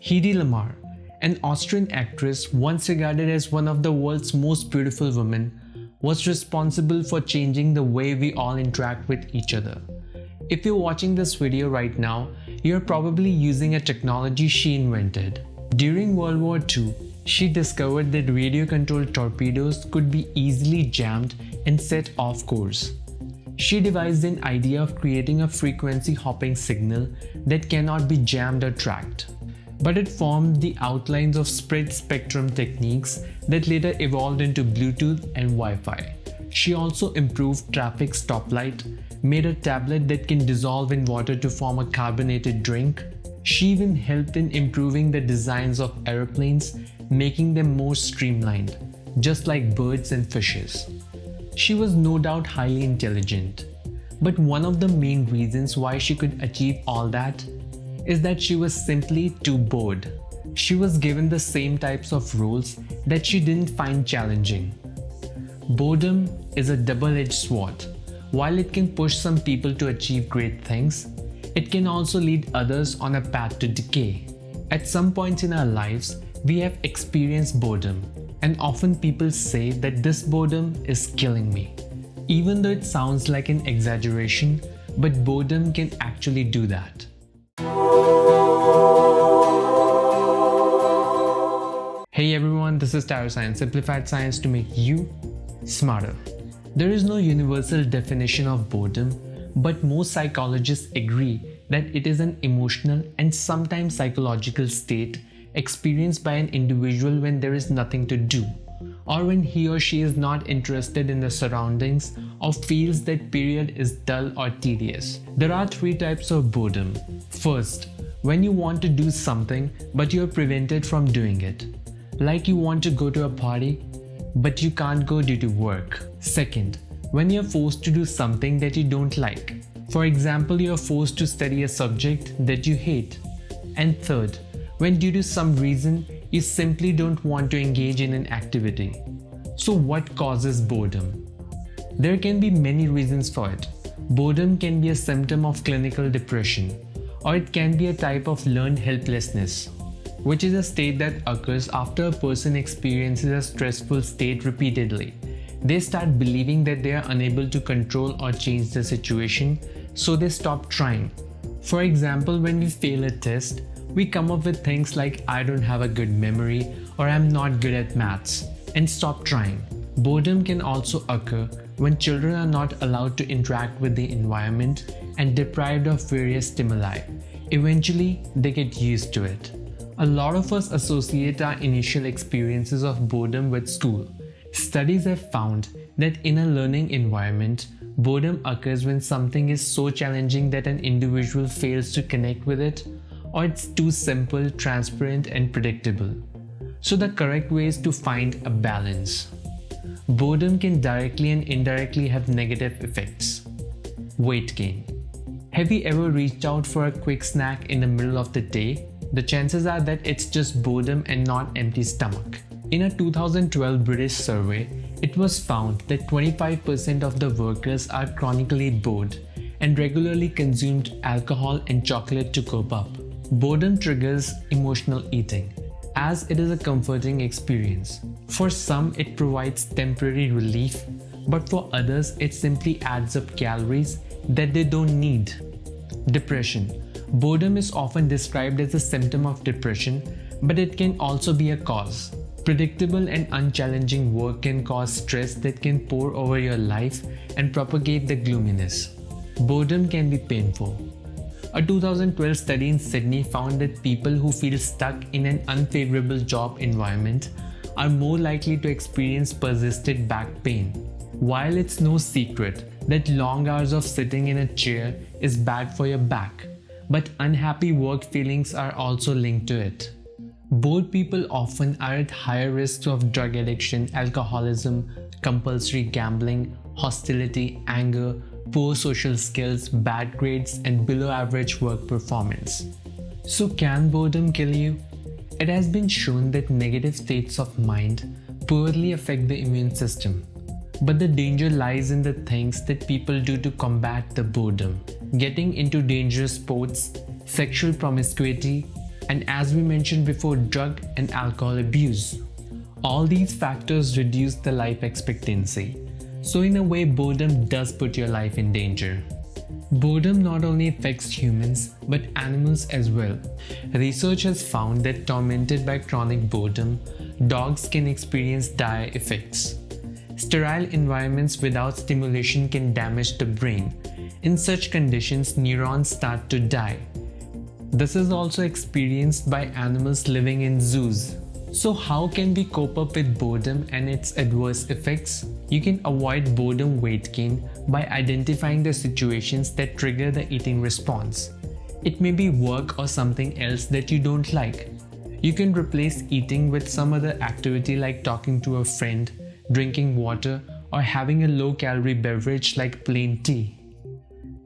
Hedy Lamarr, an Austrian actress once regarded as one of the world's most beautiful women, was responsible for changing the way we all interact with each other. If you're watching this video right now, you're probably using a technology she invented. During World War II, she discovered that radio-controlled torpedoes could be easily jammed and set off course. She devised an idea of creating a frequency-hopping signal that cannot be jammed or tracked. But it formed the outlines of spread spectrum techniques that later evolved into Bluetooth and Wi-Fi. She also improved traffic stoplight, made a tablet that can dissolve in water to form a carbonated drink. She even helped in improving the designs of aeroplanes, making them more streamlined, just like birds and fishes. She was no doubt highly intelligent, but one of the main reasons why she could achieve all that is that she was simply too bored. She was given the same types of roles that she didn't find challenging. Boredom is a double-edged sword. While it can push some people to achieve great things, it can also lead others on a path to decay. At some points in our lives, we have experienced boredom, and often people say that this boredom is killing me. Even though it sounds like an exaggeration, but boredom can actually do that. Hey everyone, this is TyroScience, simplified science to make you smarter. There is no universal definition of boredom, but most psychologists agree that it is an emotional and sometimes psychological state experienced by an individual when there is nothing to do, or when he or she is not interested in the surroundings or feels that period is dull or tedious. There are three types of boredom. First, when you want to do something but you are prevented from doing it. Like you want to go to a party, but you can't go due to work. Second, when you're forced to do something that you don't like. For example, you're forced to study a subject that you hate. And third, when due to some reason, you simply don't want to engage in an activity. So what causes boredom? There can be many reasons for it. Boredom can be a symptom of clinical depression, or it can be a type of learned helplessness, which is a state that occurs after a person experiences a stressful state repeatedly. They start believing that they are unable to control or change the situation, so they stop trying. For example, when we fail a test, we come up with things like I don't have a good memory or I'm not good at maths, and stop trying. Boredom can also occur when children are not allowed to interact with the environment and deprived of various stimuli. Eventually, they get used to it. A lot of us associate our initial experiences of boredom with school. Studies have found that in a learning environment, boredom occurs when something is so challenging that an individual fails to connect with it, or it's too simple, transparent, and predictable. So the correct way is to find a balance. Boredom can directly and indirectly have negative effects. Weight gain. Have you ever reached out for a quick snack in the middle of the day? The chances are that it's just boredom and not empty stomach. In a 2012 British survey, it was found that 25% of the workers are chronically bored and regularly consumed alcohol and chocolate to cope up. Boredom triggers emotional eating, as it is a comforting experience. For some, it provides temporary relief, but for others, it simply adds up calories that they don't need. Depression. Boredom is often described as a symptom of depression, but it can also be a cause. Predictable and unchallenging work can cause stress that can pour over your life and propagate the gloominess. Boredom can be painful. A 2012 study in Sydney found that people who feel stuck in an unfavorable job environment are more likely to experience persistent back pain. While it's no secret that long hours of sitting in a chair is bad for your back, but unhappy work feelings are also linked to it. Bored people often are at higher risks of drug addiction, alcoholism, compulsory gambling, hostility, anger, poor social skills, bad grades, and below average work performance. So can boredom kill you? It has been shown that negative states of mind poorly affect the immune system. But the danger lies in the things that people do to combat the boredom. Getting into dangerous sports, sexual promiscuity, and as we mentioned before, drug and alcohol abuse. All these factors reduce the life expectancy. So in a way, boredom does put your life in danger. Boredom not only affects humans but animals as well. Research has found that tormented by chronic boredom, dogs can experience dire effects. Sterile environments without stimulation can damage the brain. In such conditions, neurons start to die. This is also experienced by animals living in zoos. So how can we cope up with boredom and its adverse effects? You can avoid boredom weight gain by identifying the situations that trigger the eating response. It may be work or something else that you don't like. You can replace eating with some other activity like talking to a friend, drinking water, or having a low-calorie beverage like plain tea.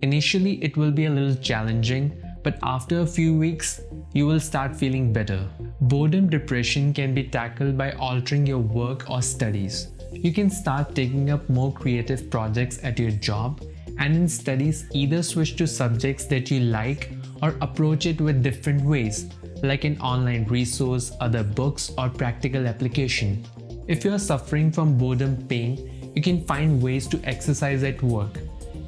Initially, it will be a little challenging, but after a few weeks, you will start feeling better. Boredom depression can be tackled by altering your work or studies. You can start taking up more creative projects at your job, and in studies either switch to subjects that you like or approach it with different ways, like an online resource, other books, or practical application. If you are suffering from boredom pain, you can find ways to exercise at work.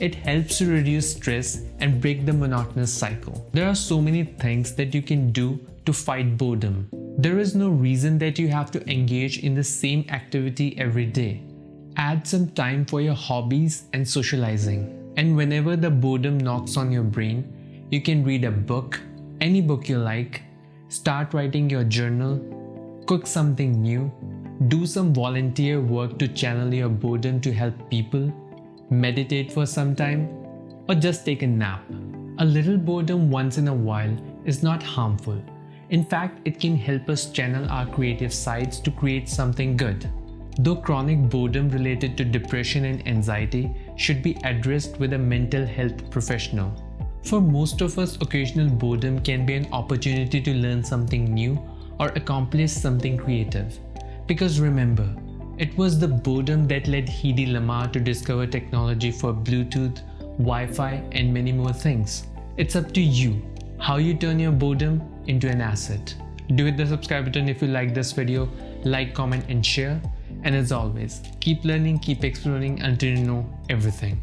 It helps to reduce stress and break the monotonous cycle. There are so many things that you can do to fight boredom. There is no reason that you have to engage in the same activity every day. Add some time for your hobbies and socializing. And whenever the boredom knocks on your brain, you can read a book, any book you like, start writing your journal, cook something new, do some volunteer work to channel your boredom to help people, meditate for some time, or just take a nap. A little boredom once in a while is not harmful. In fact, it can help us channel our creative sides to create something good. Though chronic boredom related to depression and anxiety should be addressed with a mental health professional. For most of us, occasional boredom can be an opportunity to learn something new or accomplish something creative. Because remember, it was the boredom that led Hedy Lamarr to discover technology for Bluetooth, Wi-Fi, and many more things. It's up to you how you turn your boredom into an asset. Do hit the subscribe button if you like this video, like, comment, and share. And as always, keep learning, keep exploring until you know everything.